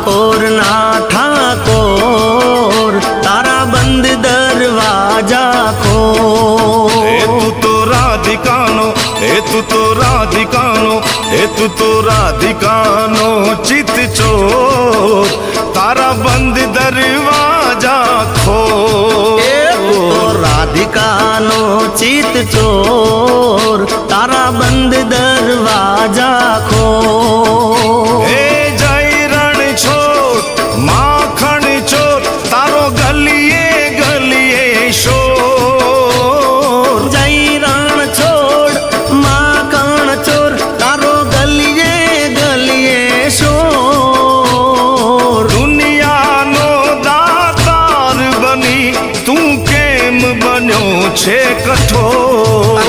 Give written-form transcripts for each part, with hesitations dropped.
ડાકોર ના ઠાકોર તારા બંધ દરવાજા ખોલ તું તો રાધિકાનો તું તો રાધિકાનો તું તો રાધિકાનો ચિત ચોર તારા બંધ દરવાજા ખોલ રાધિકાનો ચિત ચોર તારા બંધ દરવાજા ખોલ હે જય રણ છોડ માખણ ચોર તારો ગલીએ ગલીએ શોર જય રણ છોડ માખણ ચોર તારો ગલીએ ગલીએ શોર દુનિયાનો દાતાર બની તું કેમ બન્યો છે કઠોર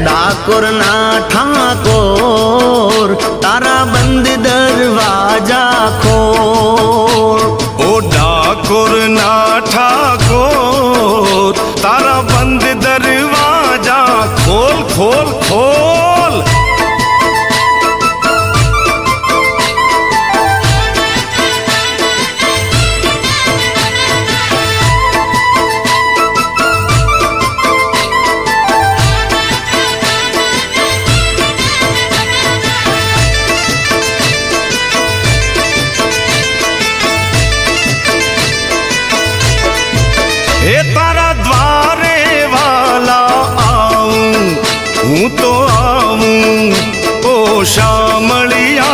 ડાકોર ના ઠાકોર તારા બંધ દરવાજા ખોલ ઓ ડાકોર ના ઠાકોર તારા બંધ દરવાજા ખોલ ખોલ ખોલ हे तारा द्वारे वाला आऊं हूँ तो आऊं ओ शामलिया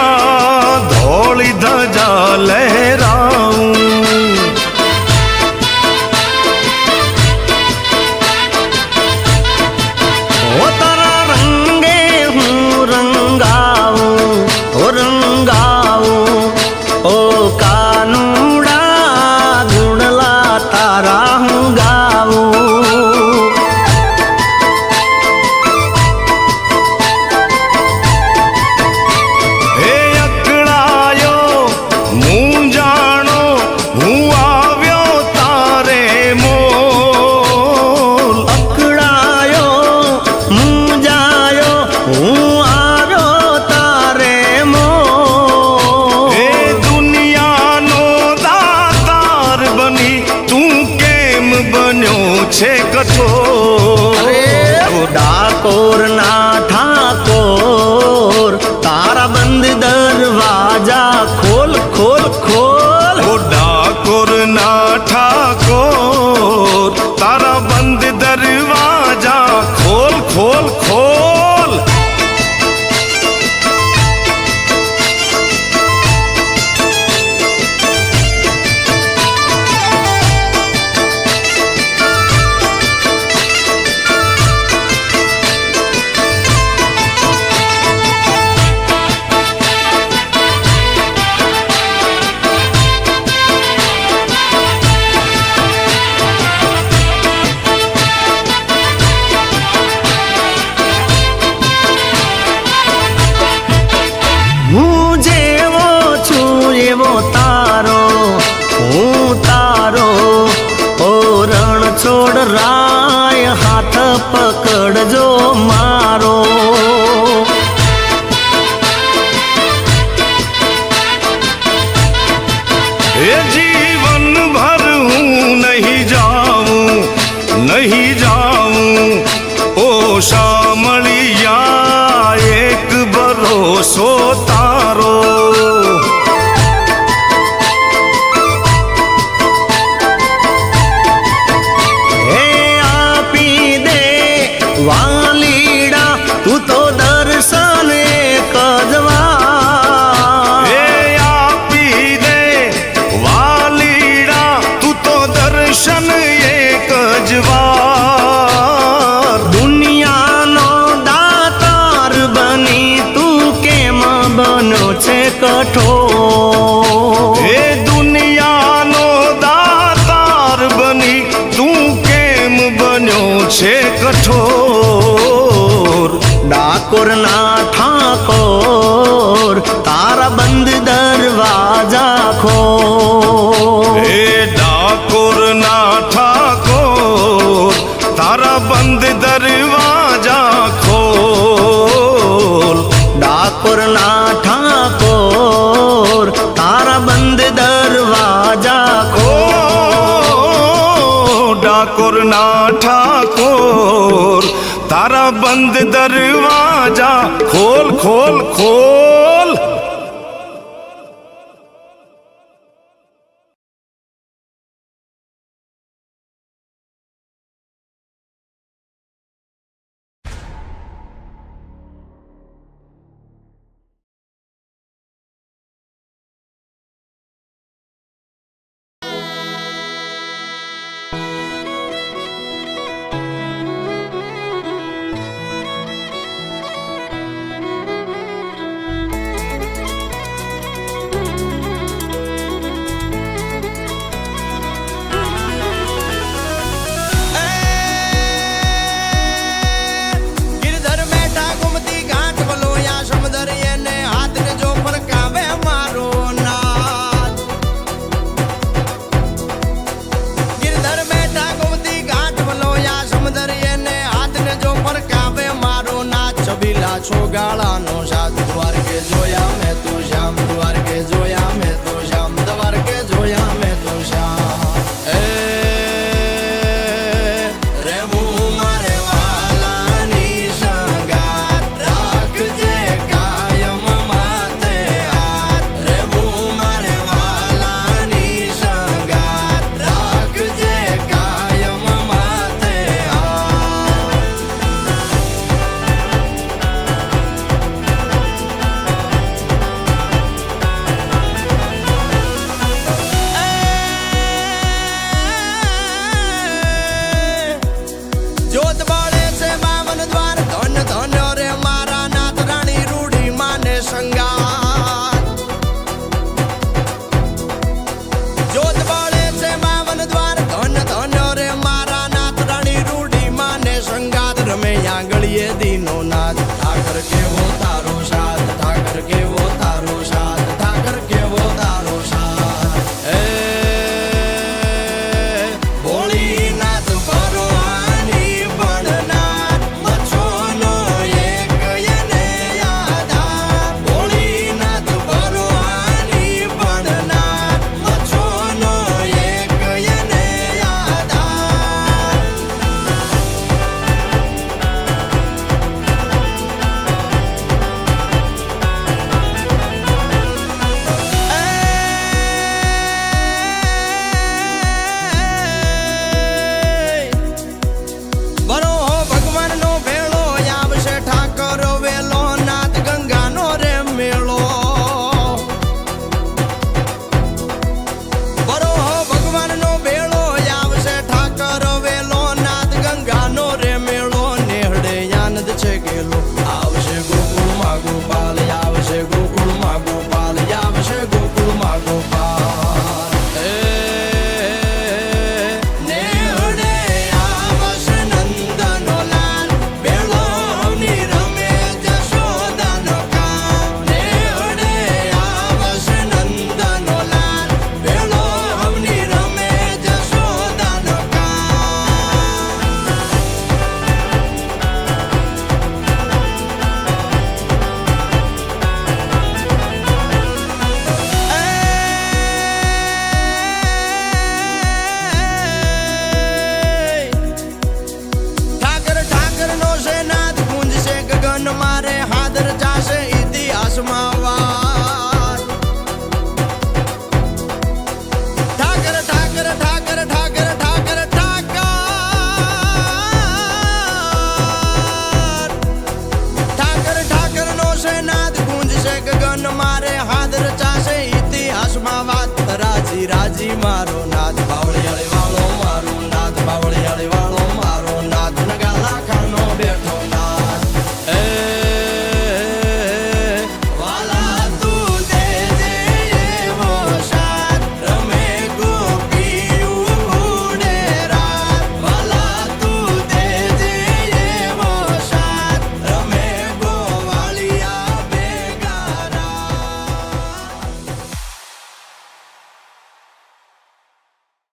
धौली धजा लहराऊं ओ तारा रंगे हूँ रंगाऊं ओ रंगाऊं ओ कानूड़ा गुणला तारा हूँ गाऊं हे अकड़ायो मुँह जानो हूँ आव्यो तारे मोल અકળાયો મું જાયો હું આવ્યો તારે મોલ हे दुनियानो दातार बनी तू केम बन्यो छे कठोर ડાકોર ના ઠાકોર તારા બંધ દરવાજા ખોલ ખોલ ખોલ ओ डाकोर ना ठाकोर तारा बंद दरवाजा खोल खोल खोल હું જેવો છું એવો તારો હું તારો ઓ રણ છોડ રાય હાથ પકડજો મારો ये जीवन भर हूँ नहीं जाऊं ओ शामलिया एक भरोसो तारो હે આપી દે વાલીડા તું તો દર્શન એક જ વાર हे आपी दे वालीड़ा तू तो दर्शन एक जवार દુનિયાનો દાતાર બની તું કેમ બનો છે કઠોર हे दुनियानो दातार बनी तू केम बन्यो छे कठोर ડાકોર ના ઠાકોર તારા બંધ દરવાજા ખોલ हे डाकोर ना ठाकोर तारा बंद दरवाजा खोल ડાકોર ના ઠાકોર તારા ડાકોરના ઠાકોર તારા બંધ દરવાજા ખોલ ખોલ ખોલ. છોગાળાનો સાથ દ્વારકે જોયા મેં તું શ્યામ, દ્વારકે જોયા મેં તું શ્યામ, દ્વારકે જોયા મેં તું શ્યામ. રે હું મારે વાલાની સંગાત રાખજે કાયમ માથે હાથ. રે હું મારે વાલાની સંગાત રાખજે કાયમ માથે હાથ. જોત બાળે છે બાવન દ્વાર ધન ધન રે મારા નાથ રાણી રૂડી માને સંગાત. જોત બાળે છે બાવન દ્વાર ધન ધન રે મારા નાથ રાણી રૂડી માને સંગાત. રમે આંગળીએ દીનો નાથ ઠાકર કેવો તારો સાથ, ઠાકર કેવો